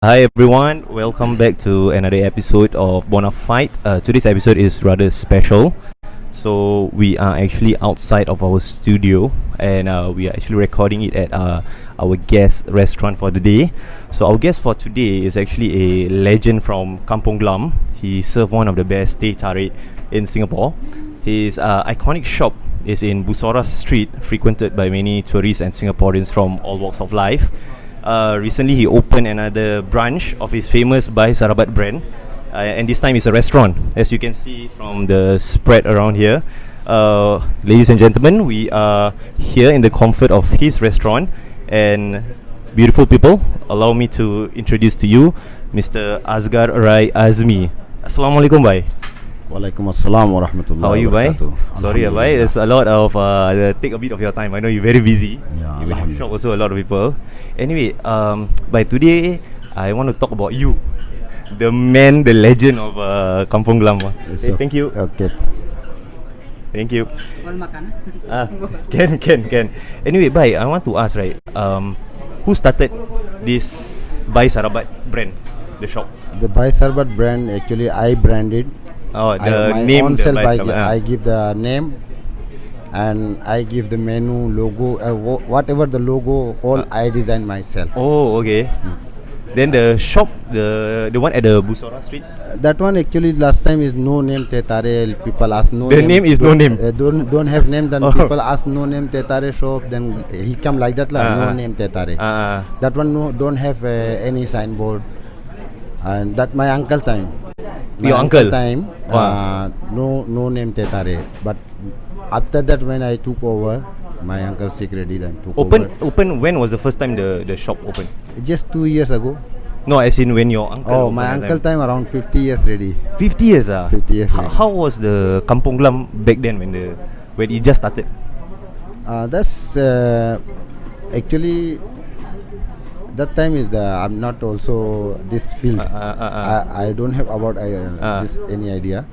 Hi everyone, welcome back to another episode of Bonafide. Today's episode is rather special. So we are actually outside of our studio, and we are actually recording it at our guest restaurant for the day. So our guest for today is actually a legend from Kampong Glam. He served one of the best teh tarik in Singapore. His iconic shop is in Busora Street, frequented by many tourists and Singaporeans from all walks of life. Recently, he opened another branch of his famous Bai Sarabat brand, and this time it's a restaurant. As you can see from the spread around here, ladies and gentlemen, we are here in the comfort of his restaurant. And beautiful people, allow me to introduce to you Mr. Asghar Rai Azmi. Assalamualaikum, Bai. Waalaikumsalam warahmatullahi How are you, Bai? wabarakatuh. Sorry, Bai. There's a lot of take a bit of your time. I know you're very busy. Yeah, You alhamdulillah. shop also a lot of people. Anyway, Bai, today I want to talk about you, the man, the legend of Kampong Glam. Yes, Hey, thank you, Okay. thank you. Mau makan? Ah, can. Anyway, Bai, I want to ask, right? Who started this Bai Sarabat brand, the shop? The Bai Sarbat brand, actually I branded. Oh, the my name, own the self, Bai Sarabat. I give the name and I give the menu, logo, whatever the logo, all I design myself. Oh, okay. Then the shop, the one at the Busora Street. That one actually last time is no name Tetare. People ask no The name. name is no name. Don't have name. Then Oh. people ask no name Tetare shop. Then he come like that lah. No name Tetare. That one don't have any signboard. And that my uncle time. Your uncle? time. Wow. No name Tetare. But after that when I took over, my uncle secretly then took over. Open. When was the first time the shop opened? Just 2 years ago. No, as in when your uncle. Oh, opened my that uncle time around 50 years ready. 50 years 50 years. How, ready. how was the Kampong Glam back then when it just started? That's actually that time is I'm not also this field. I don't have about this any idea.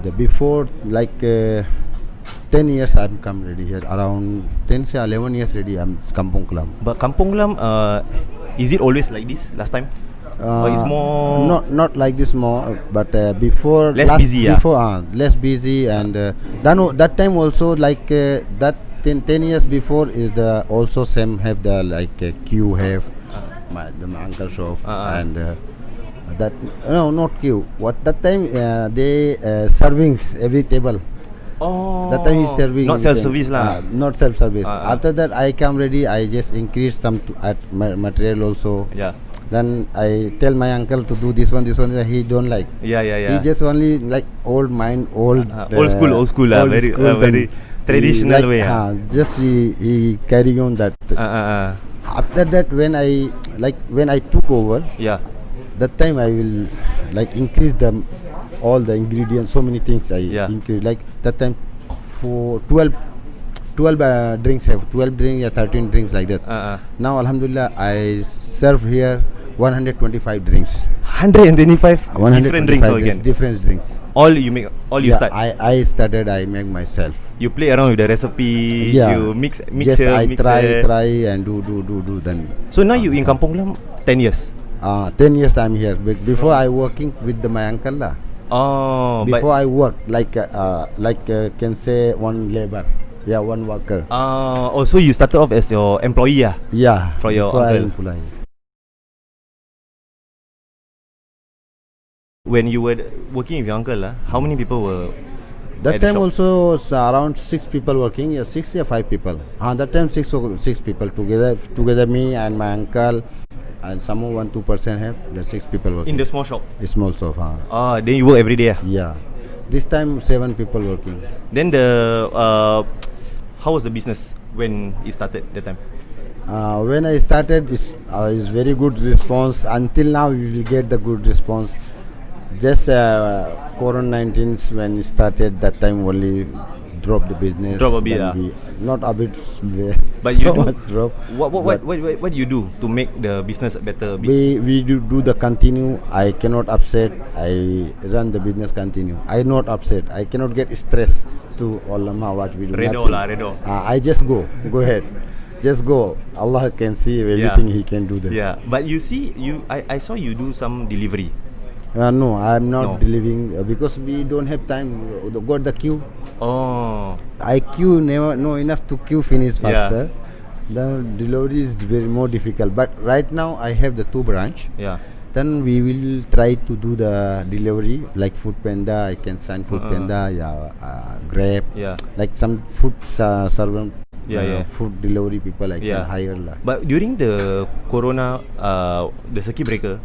The before like 10 years I'm come ready here, around 10 say 11 years ready I'm Kampong Glam. But Kampong Glam, is it always like this last time? Or it's more Not like this more, but before Less busy, before less busy, and that time also like that 10 years before is the also same have the like queue have my uncle shop and that no not queue. What that time they serving every table. Oh, That time he's serving. not self-service lah. Not self-service. Ah, ah. After that I come ready. I just increase some at material also. Yeah. Then I tell my uncle to do this one. He don't like. Yeah. He just only like old mind, old Old school lah. Very then traditional way. Just he carry on that. Uh. After that when I took over, Yeah. that time I will like increase them all the ingredients, so many things I increase. Like that time for 12 drinks have 12 drinks, 13 drinks like that. Now alhamdulillah I serve here 125 drinks. 125 different drinks again. Different drinks. All you make, all you start. I started. I make myself. You play around with the recipe. Yeah. You mix Yes, here, I mix try there. and do. Then So now you in Kampong Glam 10 years. 10 years I'm here. Before I working with my uncle lah. Oh, Before I work like can say one labor. Yeah, one worker. so you started off as your employee Yeah. For your before I uncle. employ. When you were working with your uncle, how many people were That at the time shop? also was around 6 people working. Yeah, 6 or 5 people. That time six people together. Me and my uncle and some 1-2% have the 6 people working. in the small shop? Small shop. Then you work every day. Yeah. This time 7 people working. Then the how was the business when it started that time? When I started, is very good response. Until now, we will get the good response. Just Corona-19 when it started, that time only drop the business. Drop a bit, Then not a bit, But so you do, much drop. what do you do to make the business better? We do the continue. I cannot upset. I run the business continue. I not upset. I cannot get stress to all what we do. Redo nothing. lah, redo. I just go ahead. just go. Allah can see everything. He can do that. Yeah, but you see, I saw you do some delivery. No, I'm not No. delivering because we don't have time. Got the queue. Oh, I queue never no enough to queue finish Yeah. faster. The delivery is very more difficult. But right now I have the 2 branch. yeah. Then we will try to do the delivery like Food Panda. I can sign Food Panda, Grab, Yeah. like some food servant, Yeah. food delivery people I Yeah. can hire lah. But during the Corona, the circuit breaker,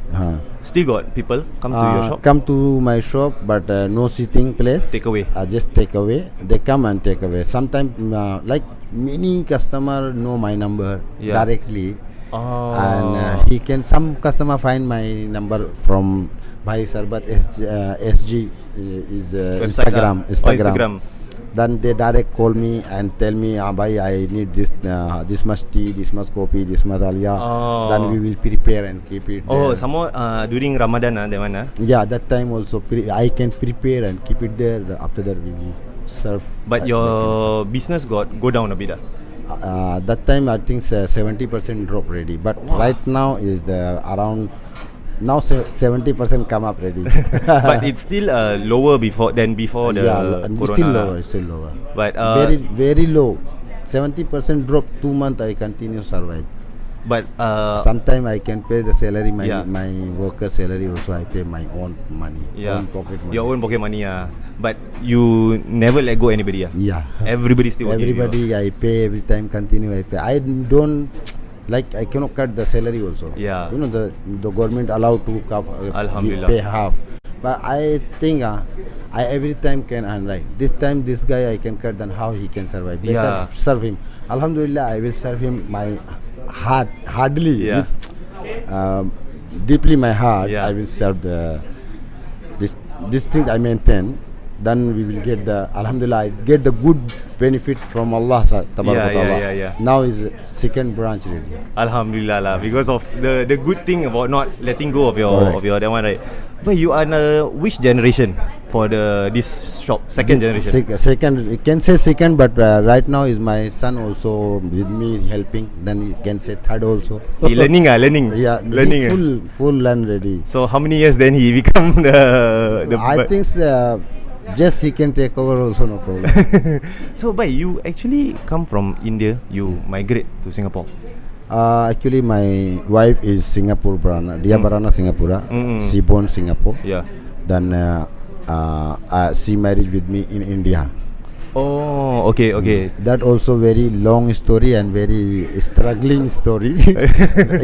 still got people come to your shop. Come to my shop, but no sitting place. Take away. Just take away. They come and take away. Sometimes like many customer know my number directly. Oh. And he can some customer find my number from Bhai Sarbat SG is Website Instagram. lah. Oh, Instagram. Then they direct call me and tell me, Bhai, I need this much tea, this much coffee, this much alia. Oh. Then we will prepare and keep it. Oh, there. some more during Ramadan, that one. Yeah, that time also I can prepare and keep it there. After that we will serve. But your business go down a bit. That time I think 70% drop ready, but right now is the around now 70% come up ready. But it's still lower before the Corona. Still lower. But very low. 70% drop 2 months I continue survive. but Sometime I can pay the salary, Yeah. my worker salary also I pay my own money, own pocket money. your own pocket money. But you never let go anybody. Yeah. Everybody still working with you. Everybody I pay every time continue I pay. I don't like I cannot cut the salary also. Yeah. You know the government allowed to Alhamdulillah. pay half. But I think I every time can earn right. This time this guy I can cut, then how he can survive? Better Yeah. serve him. Alhamdulillah, I will serve him my hardly. Yeah. Deeply my heart. Yeah. I will serve this things I maintain. Then we will get the Alhamdulillah. I get the good benefit from Allah. Yeah. Now is second branch ready. Alhamdulillah lah, because of the good thing about not letting go of your Correct. that one, right? But you are which generation for this shop? Second generation. Second, you can say second, but right now is my son also with me helping. Then you can say third also. He learning. Yeah, learning. full learn ready. So how many years then he become the I think just he can take over also, no problem. So, but you actually come from India, you migrate to Singapore. Actually, my wife is Singapore Barana. Dia Barana Singapura. She born Singapore. Yeah. Then she married with me in India. Oh, okay. That also very long story and very struggling story.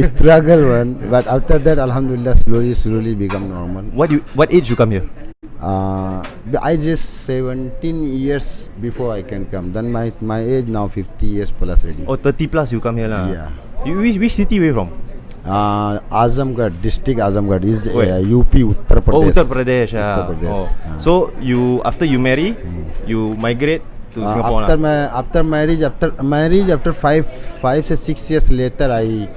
Struggle one. But after that, Alhamdulillah, slowly become normal. What age you come here? I just 17 years before I can come. Then my age now 50 years plus ready. Oh, 30 plus you come here lah. Yeah. You which city you from? Azamgarh, district Azamgarh is Where? UP, Uttar Pradesh. Oh, Uttar Pradesh. Uttar Pradesh. Oh. So you after you marry, you migrate to Singapore after marriage, after 5 to 6 years later, I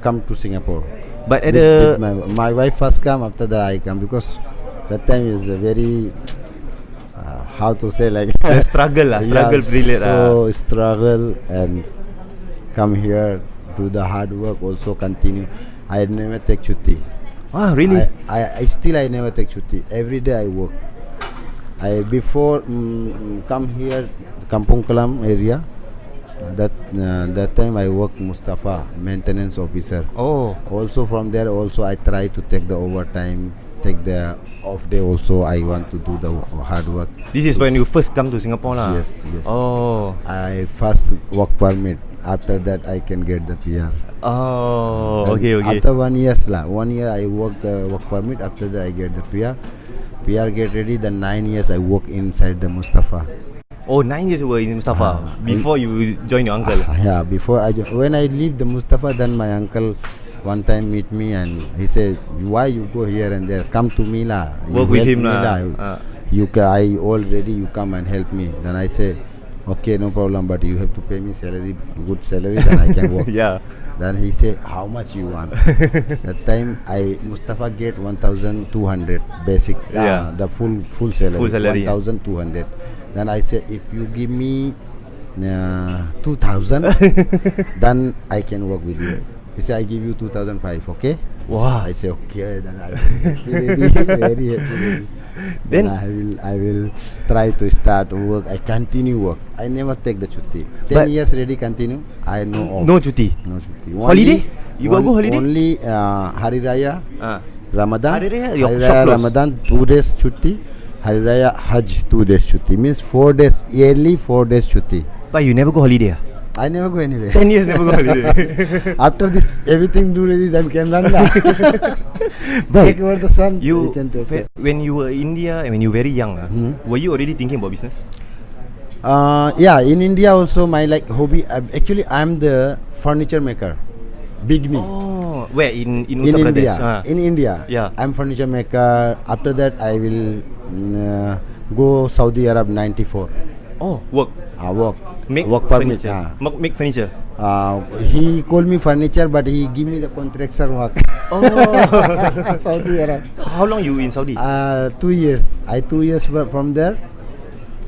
come to Singapore. But at With my wife first come, after that I come, because that time is a very how to say like struggle period. So struggle and come here, do the hard work, also continue. I never take chutti. Ah, really? I still never take chutti. Every day I work. I before come here, Kampung Kalam area. That time I work Mustafa, maintenance officer. Oh. Also from there also I try to take the overtime, take the off day also. I want to do the hard work. This is when you first come to Singapore lah. Yes. Oh. I first work permit. After that I can get the PR. Oh. Then Okay. After 1 year I work the work permit. After that I get the PR. PR get ready. Then 9 years I work inside the Mustafa. Oh, 9 years you were in Mustafa before you join your uncle. Yeah, before when I leave the Mustafa, then my uncle one time meet me and he said, "Why you go here and there? Come to me lah. Work with him lah. I already you come and help me." Then I say, "Okay, no problem, but you have to pay me salary, good salary, then I can work." Yeah. Then he said, "How much you want?" That time Mustafa get 1,200 basics. Yeah. The full salary. Full salary. 1,200. Then I say, if you give me 2000, then I can work with you. He said, I give you 2005, okay? Wow. So I say, okay, then I will be ready, very happy. Then I will try to start work. I continue work. I never take the chutti. 10 years ready continue. I know off. No chutti. No chutti. Holiday? You got go holiday? Only Hari Raya, Ramadan. Hari Raya, Hari your Raya shop close. Ramadan 2 days chutti. Hari Raya Hajj 2 days chutti. Means 4 days yearly 4 days chutti. But you never go holiday? I never go anywhere. 10 years never go holiday. After this, everything do ready, then can run. But take over the sun. you can take it. when you were in India and when you were very young, were you already thinking about business? Yeah, in India also my like hobby. Actually, I'm the furniture maker. Big me. Oh, where in In Uttar India. Pradesh? In India. Yeah. I'm furniture maker. After that, I will go Saudi Arab 94. Oh, work. Work. Make work permit. furniture. Make furniture. He called me furniture, but he give me the contractor work. Oh. Saudi Arab. How long you in Saudi? 2 years. I 2 years from there.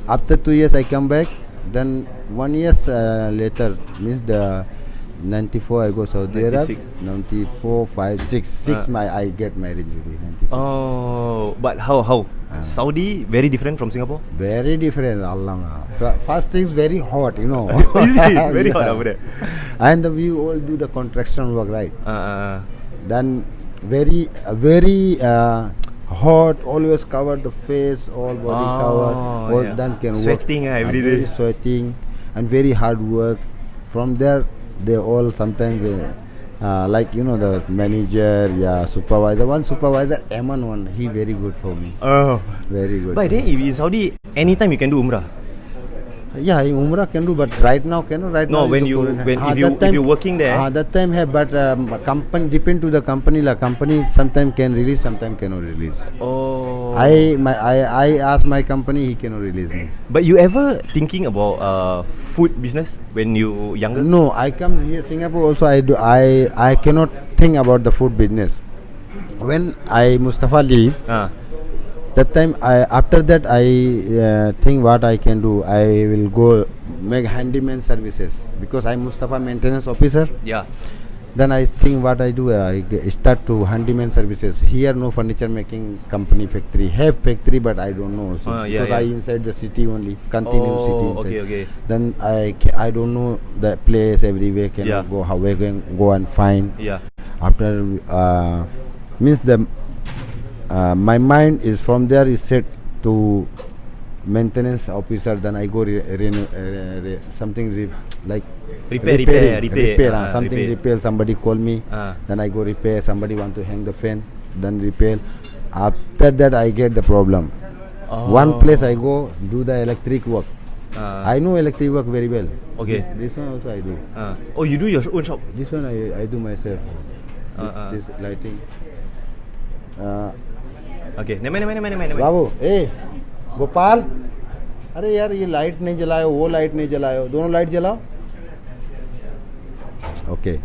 After 2 years, I come back. Then 1 year later, means the 94 I go Saudi Arab. 94, 5, 6. I get married really. 96. Oh, but how? Saudi very different from Singapore. Very different. Allah. First thing very hot, you know. Is it very hot over there? And we all do the construction work, right? Then very hot. Always cover the face, all body cover. All then can sweating work. every day. Very sweating and very hard work. From there, they all sometimes like you know the manager, supervisor. One supervisor, Eman one, he very good for me. Oh, very good. But then if in Saudi, anytime you can do Umrah. Yeah, in Umrah can do, but right now cannot. Right No, now when you if you're working there. That time have, but company depend to the company. La company sometimes can release, sometimes cannot release. Oh. I ask my company, he cannot release me. But you ever thinking about food business when you younger? No, I come here Singapore also. I do. I cannot think about the food business. When I Mustafa leave. That time after that I think what I can do. I will go make handyman services because I'm Mustafa maintenance officer. Yeah. Then I think what I do. I start to handyman services. Here no furniture making company factory. Have factory but I don't know. Because I inside the city only. Continue city inside. Okay. Then I don't know the place everywhere. Cannot go. How we can go and find. Yeah. After means the. My mind is from there is set to maintenance officer. Then I go something like repair. Something repair. Somebody call me. Then I go repair. Somebody want to hang the fan. Then repair. After that I get the problem. One place I go do the electric work. I know electric work very well. Okay. This one also I do. Oh, you do your own shop? This one I do myself. This lighting. Okay. नेमे बाबू गोपाल अरे यार ये light नहीं जलाओ वो light नहीं जलाओ दोनों light जलाओ okay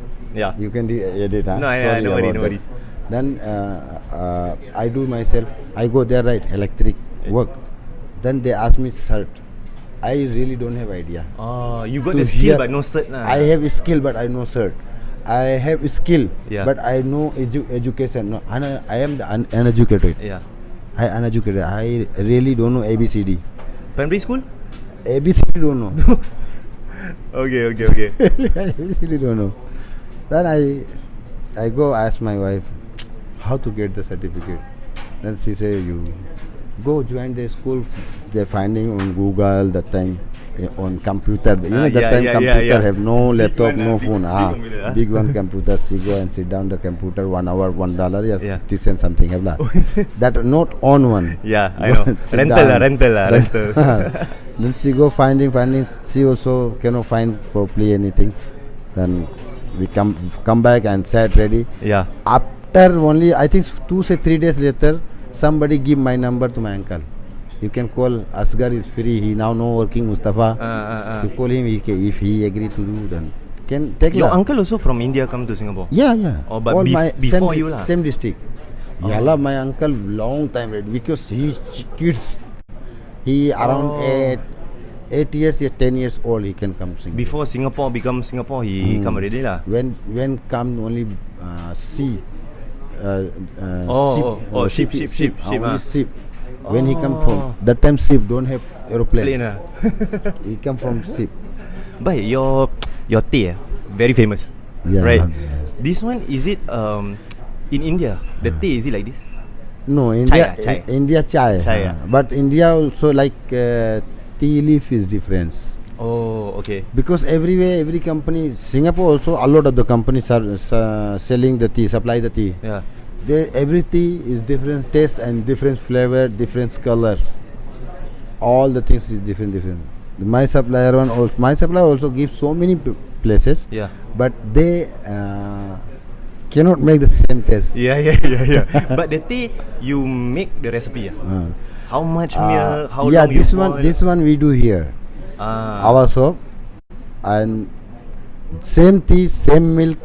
you can edit no worries then I do myself I go there right electric work then they ask me cert I really don't have idea you got the skill but no cert I have skill but I no cert I have skill but I know education. No, I am the uneducated. I uneducated. I really don't know ABCD. Primary school? ABCD don't know. Okay. ABCD don't know. Then I go ask my wife how to get the certificate. Then she say you go join the school. They're finding on Google that time. On computer, you know that time computer have no laptop, no phone. Big one computer. She go and sit down the computer 1 hour $1. 50 cents something have that not on one. Yeah, I know. rental. Then she go finding. She also cannot find properly anything. Then we come back and set ready. Yeah. After only I think 2-3 days later, somebody give my number to my uncle. You can call Asgar is free. He now no working Mustafa. You call him. If he agree to do, then can take. Your uncle also from India come to Singapore. Yeah. Oh, but all before you lah. Same district. Yeah, my uncle long time ready because he kids. He around 8 years, 10 years old, he can come Singapore. Before Singapore become Singapore, he come already lah. When come only sea. Ship. Only ship. When he come from that time, ship don't have aeroplane. Plane, He come from ship. But your tea very famous, Yeah, right? Alhamdulillah. This one is it in India? The tea is it like this? No, India, Chai. India chai. Chai, But India also like tea leaf is different. Oh, okay. Because everywhere, every company, Singapore also a lot of the companies are selling the tea, supply the tea. Yeah. Every tea is different taste and different flavor, different color. All the things is different. My supplier also gives so many places. Yeah. But they cannot make the same taste. Yeah. But the tea, you make the recipe. How much milk? How long this you boil? This one we do here. Our shop, and same tea, same milk,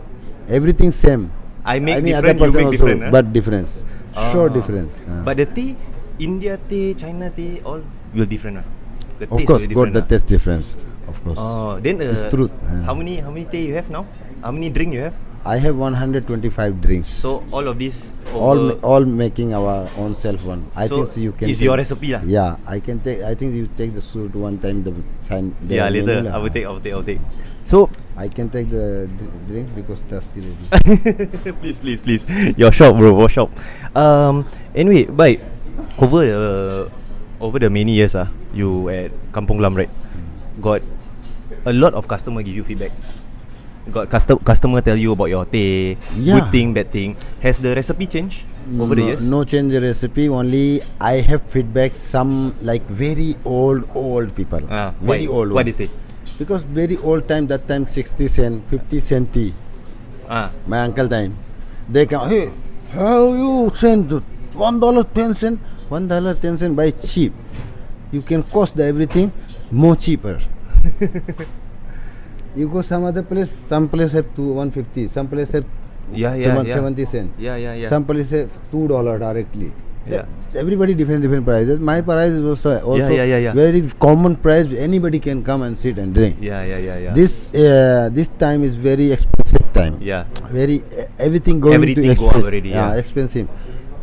everything same. I make Any different, other person you make also, different. but difference. Sure difference. But the tea, India tea, China tea, all will different. The Of taste course, will got different. the taste difference. Of course. Then It's truth. How many tea you have now? How many drink you have? I have 125 drinks. So all of this all making our own self one. I so think you can. it's your recipe lah. Yeah, I can take. I think you take the suit one time. The sign. The Yeah, later menu lah. I will take. So I can take the drink because thirsty already. please. Your shop, bro. Your shop. Anyway, bye. Over the many years, you at Kampong Glam, right? Got a lot of customer give you feedback. Got customer tell you about your tea, good thing, bad thing. Has the recipe changed over the years? No change the recipe. Only I have feedback. Some like very old people. Very old. What they say? Because very old time, that time 60 cent, 50 cent tea. My uncle time. They come, hey, how you send $1.10? $1.10 buy cheap. You can cost everything more cheaper. You go some other place, some place have 150, some place have 70 cent. Yeah. Some place have $2 directly. Yeah. Everybody different prices. My price is also Yeah. very common price. Anybody can come and sit and drink. Yeah. This time is very expensive time. Yeah. Very everything going Everything to go up already. Yeah. expensive.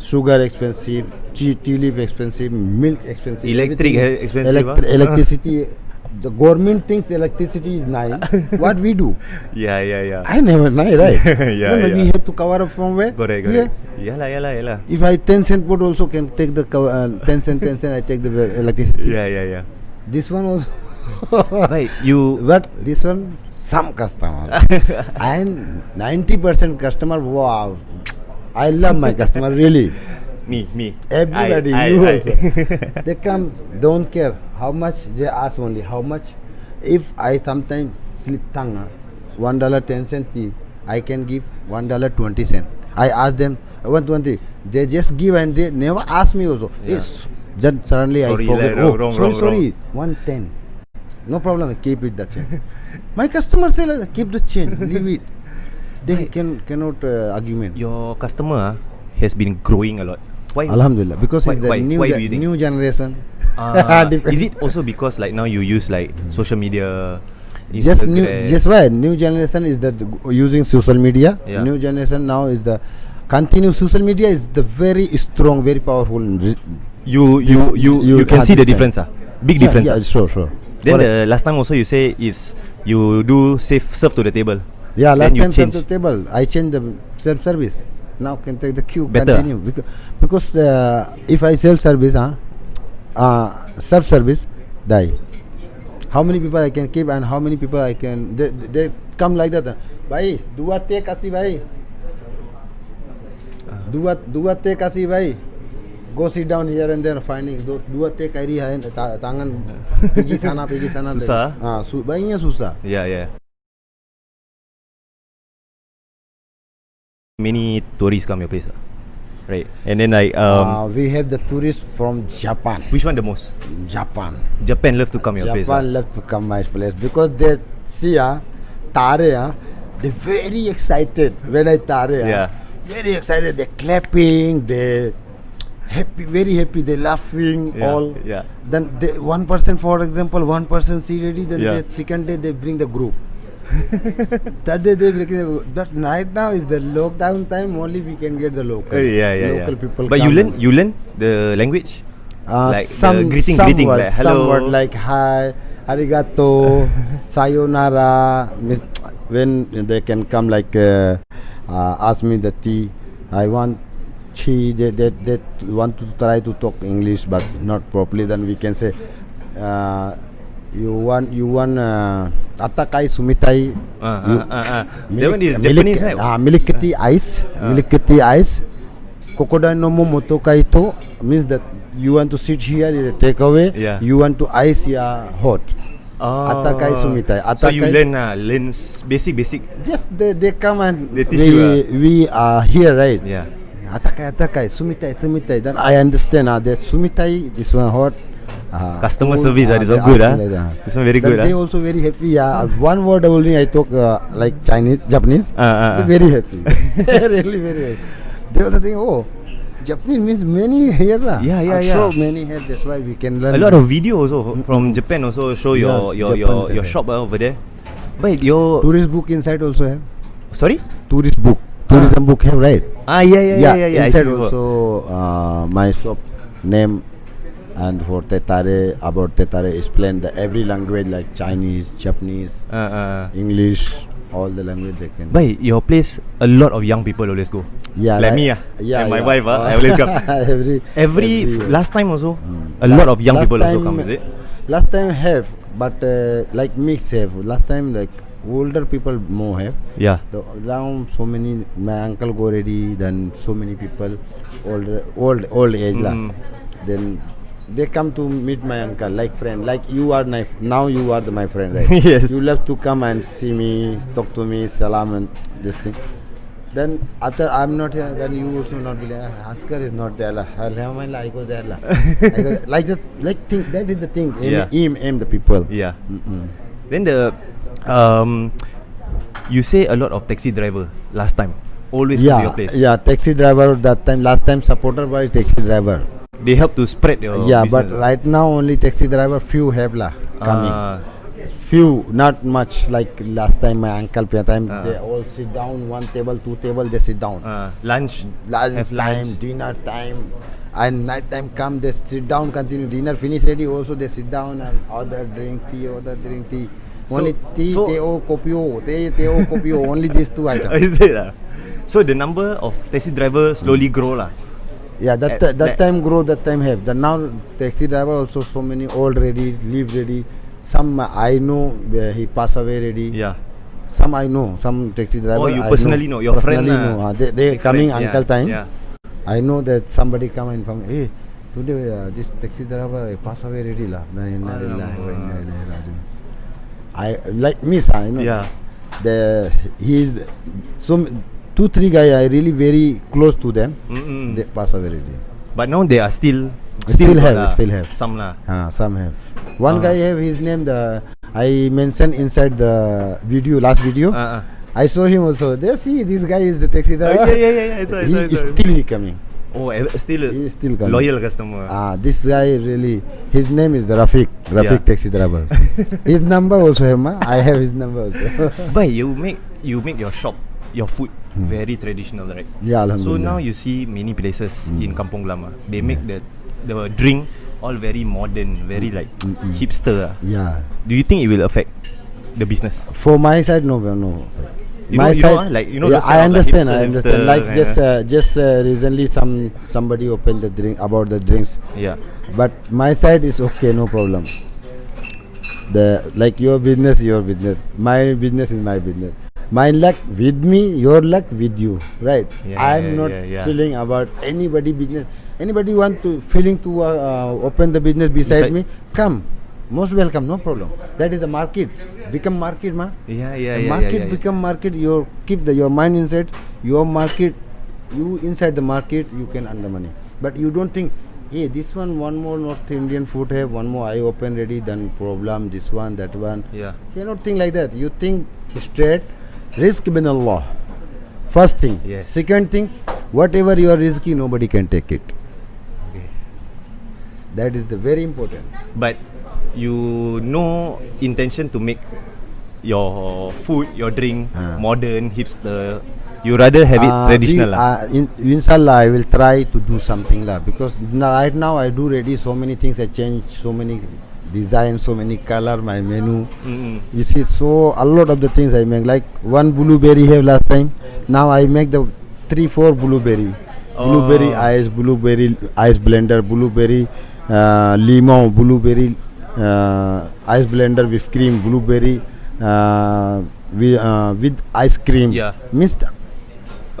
Sugar expensive, tea leaf expensive, milk expensive. Electric everything. expensive. Electricity. The government thinks electricity is nice. What we do? Yeah. I never nice, right? Yeah, Then yeah. we have to cover up from where? Correct. Here. Yalah. If I 10 cent put also can take the 10 cent I take the electricity. Yeah. This one also. Right, you. But this one some customer and 90% customer. Wow, I love my customer really. Me. Everybody, you also. They come, don't care how much. They ask only how much. If I sometimes slip tongue, $1.10 tea, I can give $1.20. I ask them 120. They just give and they never ask me also. Yeah. Yes. Then suddenly Sorry, I forget. like, wrong. Sorry. 110. No problem. Keep it the change. My customer say like that, keep the change. Leave it. They cannot argument. Your customer has been growing a lot. Why? Alhamdulillah, because it's the why do you think? new generation. Is it also because like now you use like social media? Just Instagram? why new generation is that using social media. Yeah. New generation now is the continue social media is the very strong, very powerful. You can see the difference, big difference. Yeah, sure. Then the last time also you say is you do serve to the table. Yeah, last you time change. serve the table. I changed the self service. Now can take the queue. Better. Continue because if I self service, self service, die. How many people I can keep and how many people I can they come like that. Bhai, dua te kasi bhai. Dua te kasi bhai. Go sit down here and there finding dua te kairi hai tangan pergi sana. Susah. Baiknya susah. Yeah. Many tourists come your place, right? And then like we have the tourists from Japan. which one the most? Japan Japan love to come your place. love to come my place because they see tare they very excited when I tare. Yeah. Very excited. They clapping. They happy, very happy. They laughing all. Yeah. Then one person, for example, one person see ready. Then Yeah. the second day they bring the group. That day they bring that right now is the lockdown time. Only we can get the local. Local people. But come you learn the language. Like some the greeting, word, like hello. some word like hi, arigato, sayonara. When they can come like ask me the tea, I want chi. They want to try to talk English but not properly. Then we can say you want atakai sumitai. That one is Japanese, right? Milikiti ice, milikiti ice. Kokodai no mo motokai to means that you want to sit here, take away. Yeah. You want to ice ya hot. Oh. Atakai sumitai. So you Atakai. learn basic. Just they come and They teach you, we are here, right? Yeah. Atakai sumitai. Then I understand. The sumitai, this one hot. Customer cool, service, this they one good. ask me like that. This one very Then good. they also very happy. One word only I talk like Japanese. They're very happy. Really very happy. They also think, oh, Japanese means many here lah. Yeah. Sure, many here. That's why we can learn. A lot of video also from Japan also show Yes, your shop over there. But your tourist book inside also have. sorry? Tourism book have, right? Yeah. Inside also my shop name and for Tetare, about Tetare explain the every language like Chinese, Japanese, English, all the language they can. But your place, a lot of young people always go. Yeah, Like me, and my wife, I always come. Every last time also, a lot of young people also come. Is it? Last time have, but like mix have. Last time like older people more have. Yeah. Now so many, my uncle go already. Then so many people, old age lah. Then they come to meet my uncle like friend, like you are now you are my friend, right? Yes. You love to come and see me, talk to me, salam and this thing. Then after I'm not here, then you also not be like, Askar is not there lah. I go there lah. Like that, like think that is the thing. Aim the people. Yeah. Then the you say a lot of taxi driver last time always come to your place. Yeah, taxi driver that time. Last time supporter was taxi driver. They help to spread your business. But Right now only taxi driver few have lah coming. Few, not much like last time my uncle time they all sit down, one table, two table, they sit down. Lunch Time, dinner time, and night time come, they sit down, continue dinner, finish ready also they sit down and order drink tea. Only tea, teo, kopio, only these two items. Is it? So the number of taxi driver slowly grow lah. Yeah, that time grow, that time have. Now taxi driver also so many old ready, live ready. Some I know he passed away already. Yeah. Some I know, some taxi driver. Oh, you personally know your friend. They coming friend, uncle time. Yeah. I know that somebody come and from hey today this taxi driver passed away already lah. I like miss I know. Yeah. He's so 2-3 guys I really very close to them. They pass away already. But now they are still have some lah. Some have. One guy have his name I mentioned inside the last video. I saw him also. They see this guy is the taxi driver. Yeah. Still coming. Oh, still coming. Loyal customer. This guy really. His name is the Rafiq taxi driver. His number also have. I have his number also. But you make your shop, your food very traditional, right? Yeah, alhamdulillah. So now you see many places in Kampong Glam. They make the drink all very modern, very like hipster. Yeah. Do you think it will affect the business? For my side, no. My side, I understand. Like just recently, somebody opened the drink about the drinks. Yeah. But my side is okay, no problem. Like your business, my business is my business. My luck with me, your luck with you, right? I'm not feeling about anybody business. Anybody want to feeling to open the business beside me? Come, most welcome, no problem. That is the market. Become market, ma. Market become market. You keep your mind inside your market. You inside the market, you can earn the money. But you don't think, hey, this one more North Indian food have, one more I open ready, then problem, this one, that one. Yeah. You don't think like that. You think straight. Risk bin Allah. First thing. Yes. Second thing, whatever you are risky, nobody can take it. That is the very important. But you no intention to make your food, your drink modern, hipster. You rather have it traditional lah. Inshallah, I will try to do something lah, because right now I do ready so many things. I change so many design, so many color, my menu. You see, so a lot of the things I make. Like one blueberry have last time. Now I make the 3-4 blueberry. Blueberry ice blender, blueberry lemon, blueberry ice blender with cream, blueberry with ice cream. Yeah. Means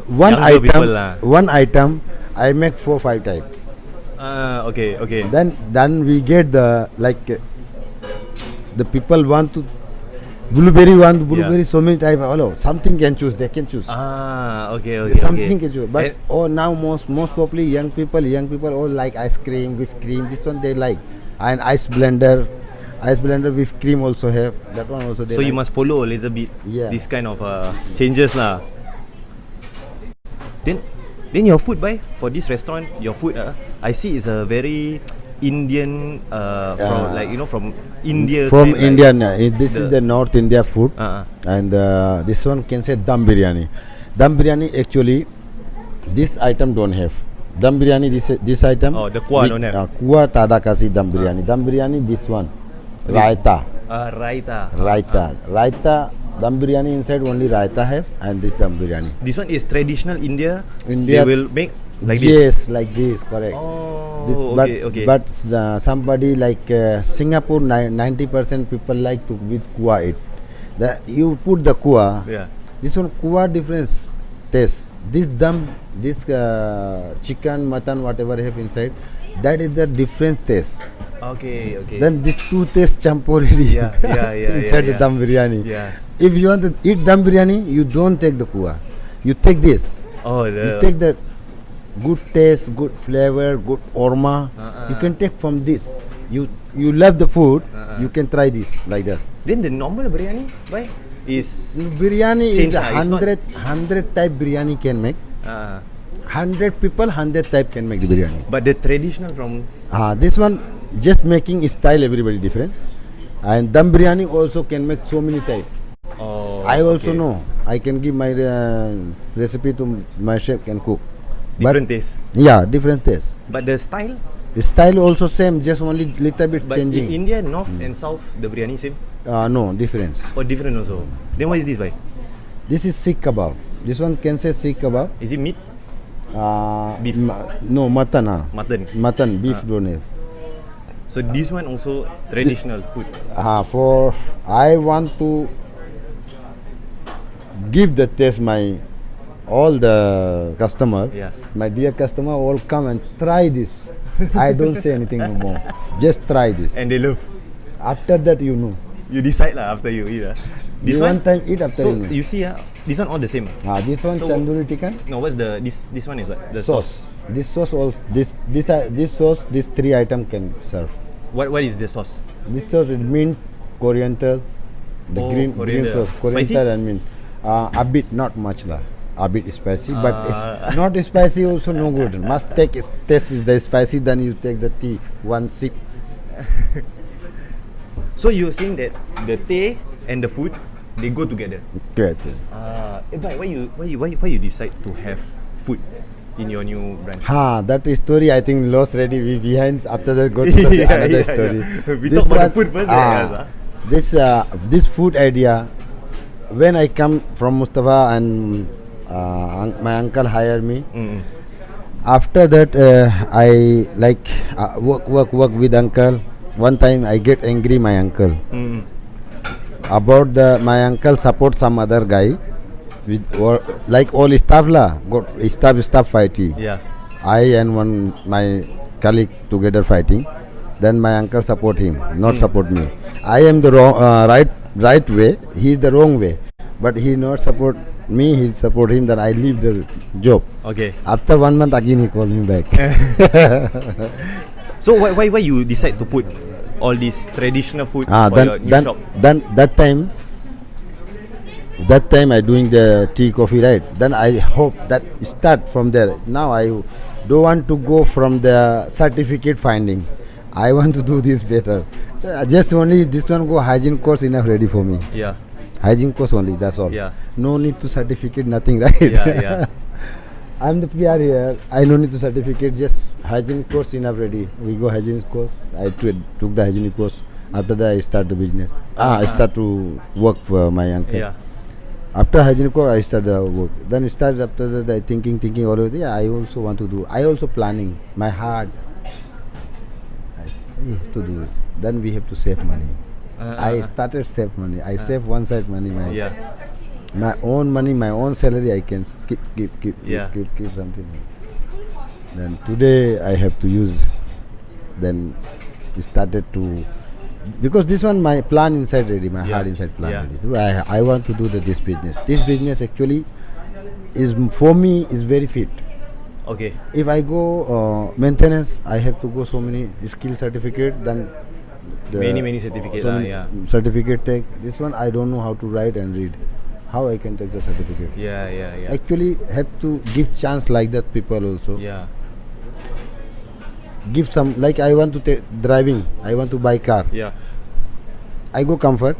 one item I make 4-5 type. Okay. Then we get the the people want to blueberry so many type. Hello, something can choose. They can choose. Okay. Something can choose. But now most probably young people all like ice cream with cream. This one they like. And ice blender with cream also have. That one also they so like. you must follow a little bit this kind of changes lah. Then your food for this restaurant, your food I see is a very Indian from India. From India, this is the North India food, and this one can say dum biryani. Dum biryani actually, this item don't have. Dum biryani this item. Oh, the kuah don't have. Kuah tada kasi dum biryani. Dum biryani this one, raita. Raita. Dum biryani inside only raita have, and this dum biryani. This one is traditional India. They will make like this. Yes, like this, correct. Okay. But somebody like Singapore, 90% people like to with kuah eat. You put the kuah. Yeah. This one kuah difference taste. This chicken, mutton, whatever have inside, that is the different taste. Okay. Then these two tastes champoredi inside the dum biryani. Yeah. If you want to eat dum biryani, you don't take the kuah. You take this. You take the good taste, good flavor, good aroma. You can take from this. You love the food. You can try this like that. Then the normal biryani, why is biryani is 100 type biryani can make. 100 people 100 type can make the biryani. But the traditional from this one just making style everybody different, and dum biryani also can make so many type. I also know. I can give my recipe to my chef can cook. Different taste. Yeah, different taste. But the style? The style also same, just only little bit but changing. In India, north and south, the biryani same? No, difference. Oh, different also. Then what is this by? This is sikh kebab. This one can say sikh kebab. Is it meat? Beef? No, mutton. Mutton, beef don't have. So this one also traditional food? For I want to give the taste all the customer, my dear customer, all come and try this. I don't say anything no more. Just try this. And they love. After that, you know. You decide lah after you eat. This one time eat after you know. You see, this one all the same. This one tandoori chicken. No, what's this one is what? The sauce. This sauce all this sauce, these 3 items can serve. What is this sauce? This sauce is mint, coriander, the green sauce, coriander spicy? And mint. A bit, not much lah. A bit spicy, but it's not spicy also no good. Must take taste the spicy, then you take the tea, one sip. So you're saying that the tea and the food, they go together? Good. But why you decide to have food in your new branch? That story I think lost already. We behind after that go to the another story. We talk about the food first. This food idea, when I come from Mustafa and my uncle hired me. After that, I like work with uncle. One time I get angry my uncle about my uncle support some other guy with like all staff lah. Got staff fighting. Yeah. I and my colleague together fighting. Then my uncle support him, not support me. I am the wrong right way. He is the wrong way. But he not support me, he support him, then I leave the job. Okay. After 1 month again he called me back. So why you decide to put all this traditional food for your new shop? Then that time I doing the tea coffee, right? Then I hope that start from there. Now I don't want to go from the certificate finding. I want to do this better. Just only this one go hygiene course enough ready for me. Yeah. Hygiene course only, that's all. Yeah. No need to certificate, nothing, right? Yeah. I'm the PR here. I don't need to certificate, just hygiene course enough ready. We go hygiene course. I took the hygiene course. After that, I start the business. I start to work for my uncle. Yeah. After hygiene course, I start the work. Then it starts after that, I thinking all over. Yeah, I also want to do. I also planning. My heart. I have to do it. Then we have to save money. I started save money. I save one side money. My own money, my own salary, I can keep something. Then today I have to use. Then it started to, because this one my plan inside ready, my heart inside plan ready. I want to do this business. This business actually is for me is very fit. Okay. If I go maintenance, I have to go so many skill certificate. Then many certificates. Certificate take. This one I don't know how to write and read. How I can take the certificate? Yeah. Actually, have to give chance like that people also. Yeah. Give some, like I want to take driving. I want to buy car. Yeah. I go comfort.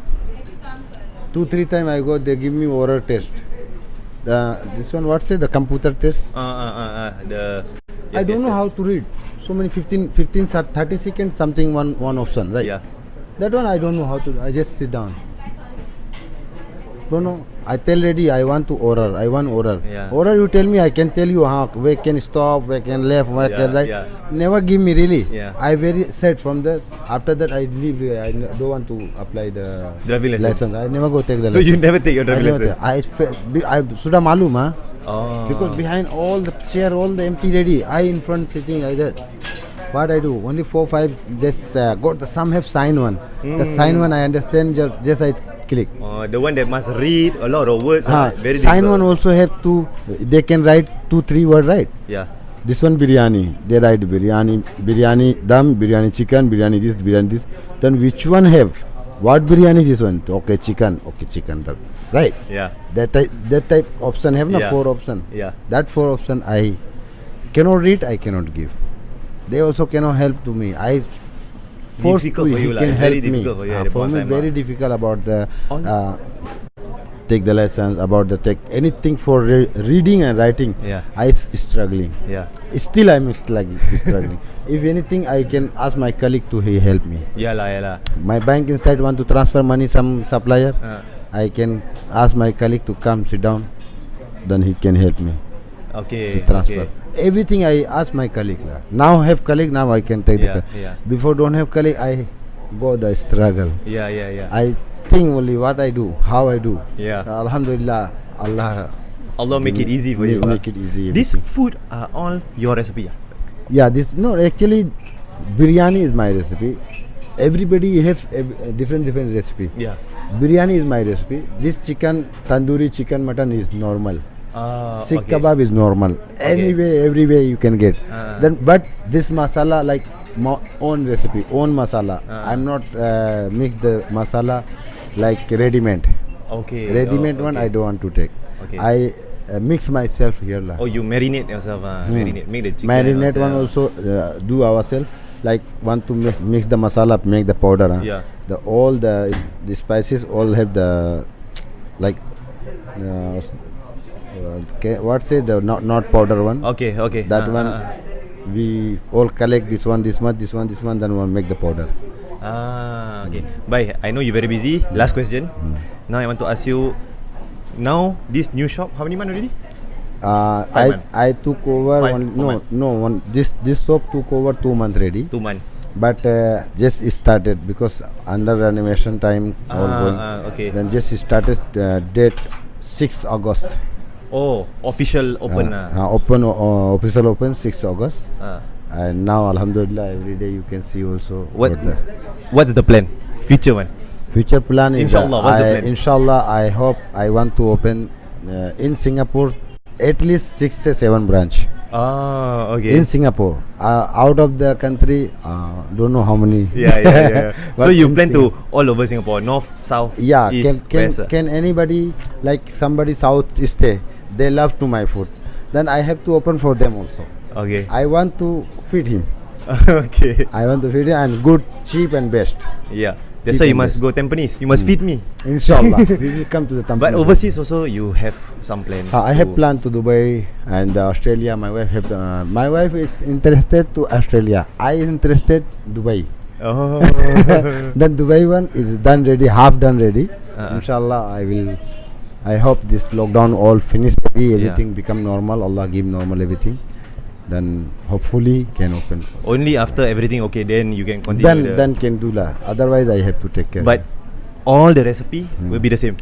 2-3 times I go. They give me oral test. This one what's it? The computer test. I don't know how to read. So many 15 30 seconds something one option, right? Yeah. That one I don't know how to. I just sit down. No. I tell ready I want to oral. I want oral. Yeah. Oral you tell me, I can tell you where can stop, where can left, where can right. Yeah. Never give me really. Yeah. I very sad from that. After that I leave. I don't want to apply the driving lesson. I never go take the so lesson. You never take your driving lesson? I should have malum, huh? Oh. Because behind all the chair, all the empty ready, I in front sitting like that. What I do? Only 4-5 just got some have sign one. The sign one I understand. Just I click. The one that must read a lot of words. Very sign difficult. one also have to. They can write 2-3 word, right? Yeah. This one biryani. They write biryani dum, biryani chicken, biryani this. Then which one have? What biryani this one? Okay, chicken. Right? Yeah. That type option have 4 option. Yeah. That 4 option I cannot read. I cannot give. They also cannot help to me. I force to he can help me. For me, very difficult about the take the lessons, about the take anything for reading and writing. Yeah. I struggling. Yeah. Still I'm struggling. If anything, I can ask my colleague to help me. Yeah. My bank inside want to transfer money some supplier. I can ask my colleague to come sit down. Then he can help me. Okay. To transfer. Okay. Everything I ask my colleague. Now have colleague, now I can take the colleague. Yeah. Before don't have colleague, I go the struggle. Yeah. I think only what I do, how I do. Yeah. Alhamdulillah, Allah make it easy for you. Make it easy. This food are all your recipe. Yeah, actually biryani is my recipe. Everybody have different recipe. Yeah. Biryani is my recipe. This chicken, tandoori chicken, mutton is normal. Sikh kebab is normal. Anyway, every way you can get. But this masala like my own recipe, own masala. I'm not mix the masala like ready-made. Okay. Ready-made one I don't want to take. Okay. I mix myself here. Oh, you marinate yourself. Marinate, make the chicken. Marinate one also do ourselves. Like want to mix the masala, make the powder. Yeah. All the spices all have the like. What's it? The not powder one. Okay. That one we all collect this one, this one, then we'll make the powder. Okay. Bye. I know you're very busy. Last question. Now I want to ask you. Now this new shop, how many months already? I took over this shop took over 2 months ready. 2 months. But just started because under renovation time all going. Okay. Then just started date 6 August. Oh, official open. Official open 6 August. And now Alhamdulillah every day you can see also. What's the plan? Future one. Future plan is Inshallah. What's the plan? Inshallah I hope I want to open in Singapore at least 6 or 7 branch. Okay. In Singapore, out of the country, don't know how many. Yeah. So you plan to all over Singapore, north, south, east, west. Can anybody like somebody south stay? They love to my food. Then I have to open for them also. Okay. I want to feed him. Okay. I want to feed you and good, cheap and best. Yeah. That's why you must go Tampines. You must feed me. Inshallah, we will come to the Tampines. But overseas also you have some plans. I have planned to Dubai and Australia. My wife is interested to Australia. I is interested Dubai. Oh. Then Dubai one is done ready, half done ready. Inshallah, I hope this lockdown all finish ready, everything become normal. Allah give normal everything. Then hopefully can open. Only after everything okay, then you can continue. Then can do lah. Otherwise, I have to take care. But all the recipe will be the same.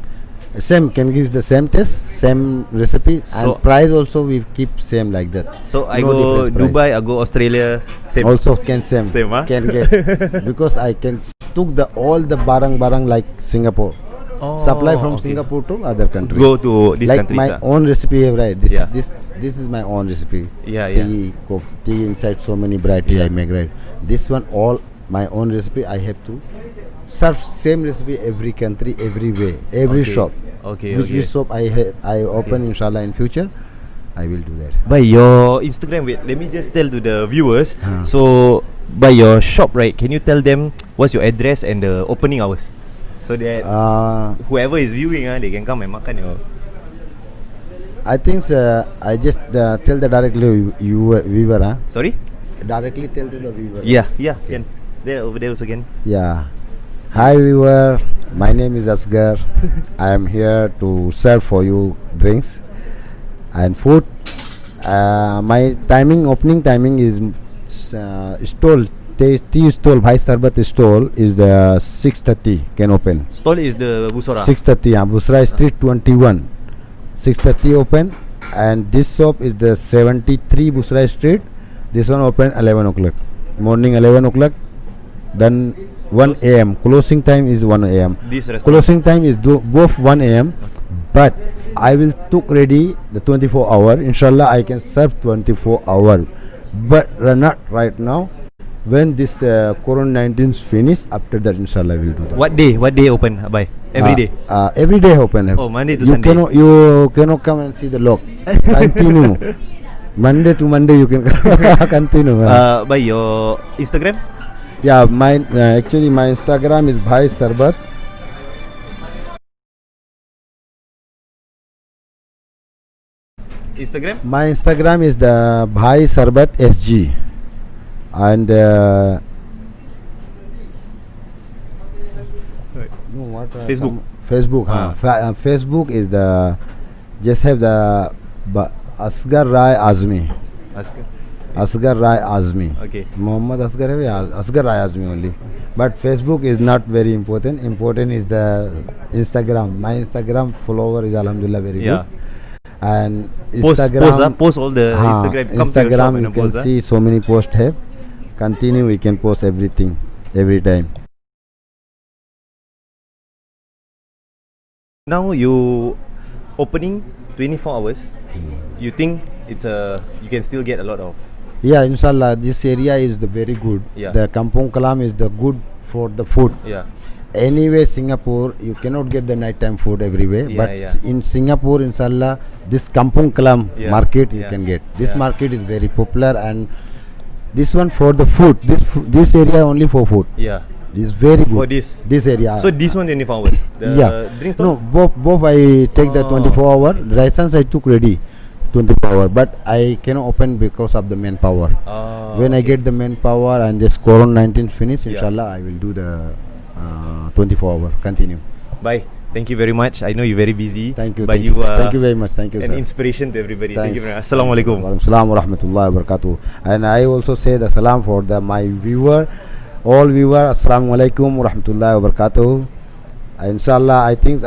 Same can give the same taste, same recipe, So- and price also we keep same like that. So I No go difference price. Dubai, I go Australia, same. Also can same. Same, huh? Can get because I can took the all the barang like Singapore. Supply from Singapore to other countries. Go to these like countries. my own recipe, right? This Yeah. this is my own recipe. Yeah, Tea inside so many variety I make, right? This one all my own recipe. I have to serve same recipe every country, every way, every Okay. shop. Okay, Which okay. shop I open inshallah in future, I will do that. By your Instagram, wait, let me just tell to the viewers. So by your shop, right? Can you tell them what's your address and the opening hours, so that whoever is viewing, they can come and makan your. I think I just tell the directly viewer, Sorry? directly tell to the viewer. Yeah, can. There, over there also can. Yeah. Hi viewer, my name is Asgar. I am here to serve for you drinks and food. My opening timing is stall. Tea stall, Bhai Sarbat stall is the 6:30 can open. Stall is the Busora. 6:30, Busra Street 21. 6:30 open, and this shop is the 73 Busra Street. This one open 11 o'clock. Morning 11 o'clock. Then 1 a.m. Closing time is 1 a.m. This restaurant. Closing time is both 1 a.m. But I will took ready the 24 hour. Inshallah, I can serve 24 hour. But not right now. When this Corona-19 finish, after that, inshallah, I will do that. What day open? Bye. Every day. Every day open. Oh, Monday to you Sunday. You cannot come and see the log. Continue. Monday to Monday you can continue. By your Instagram. Yeah, actually my Instagram is Bhai Sarbat. Instagram. My Instagram is the Bhai Sarbat SG, and Facebook. Facebook. Facebook is the just have the Asgar Rai Azmi. Asgar Rai Azmi. Okay. Muhammad Asgar hai, Asgar Rai Azmi only. But Facebook is not very important. Important is the Instagram. My Instagram follower is alhamdulillah very good. And Instagram Post all the Instagram. Come to your shop Instagram and you can post, see so many posts have. Continue, we can post everything every time. Now you opening 24 hours. You think you can still get a lot of. Yeah, inshallah, this area is the very good. Yeah. The Kampong Kalam is the good for the food. Yeah. Anyway, Singapore, you cannot get the nighttime food everywhere. But in Singapore, inshallah, this Kampong Kalam market you can get. This market is very popular, and this one for the food. This area only for food. Yeah. This is very good. For this area. So this one 24 hours. The drink No, stall? both I take the 24 hour. License I took ready 24 hour, but I cannot open because of the manpower. When I get the manpower and this Corona-19 finish, inshallah, I will do the 24 hour. Continue. Bye. Thank you very much. I know you're very busy. Thank you. But Thank you you. are Thank you very much. Thank you, an sir. inspiration to everybody. Thank you Thanks. very much. Assalamu alaikum. Waalaikumsalam wa rahmatullahi wa barakatuh. And I also say the salam for my viewer, all viewer. Assalamu alaikum wa rahmatullahi wa barakatuh. Inshallah, I think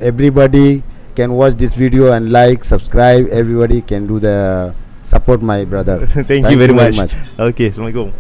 everybody can watch this video and like, subscribe. Everybody can do the support my brother. Thank you very much. Okay, Assalamualaikum.